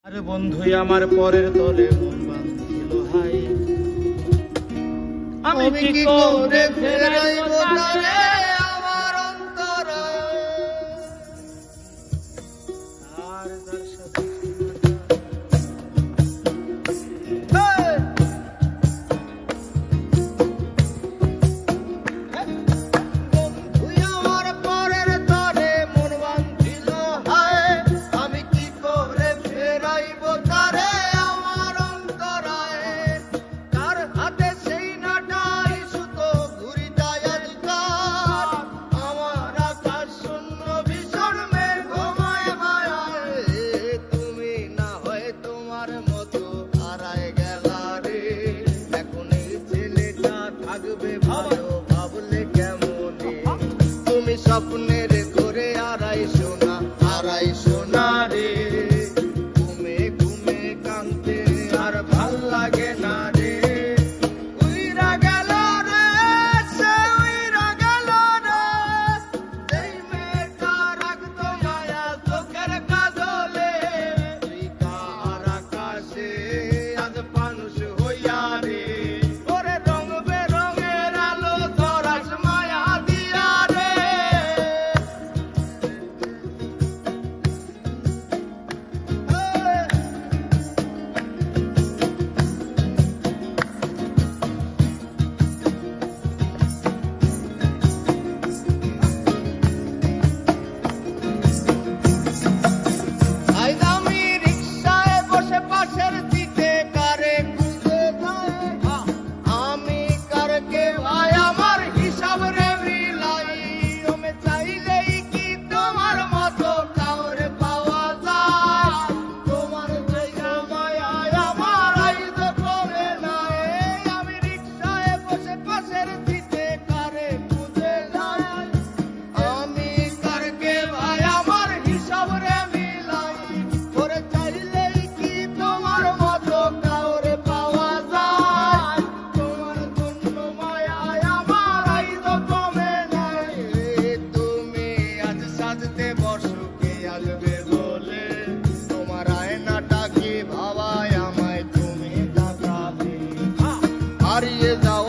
আরে বন্ধুই আমার পরের তলে মন বাঁধছিল হাই, আমি কি করে ফেরাইব তারে আমার অন্তরে, আর তার সাথে স্বপ্নের করে আড়াই সোনা রে, ঘুমে ঘুমে কাঁদতে আর ভাল লাগে না রে, উইরা গেল রে, সে উইরা গেল রে, এই মেয়েটা রাখতো মায়া চোখের কাজলে, তুই কার আকাশে আজ মানুষ হইয়া রে, ওরে রং বেরঙের আলো ধরাস মায়া দিয়া রে। হারিয়ে যাও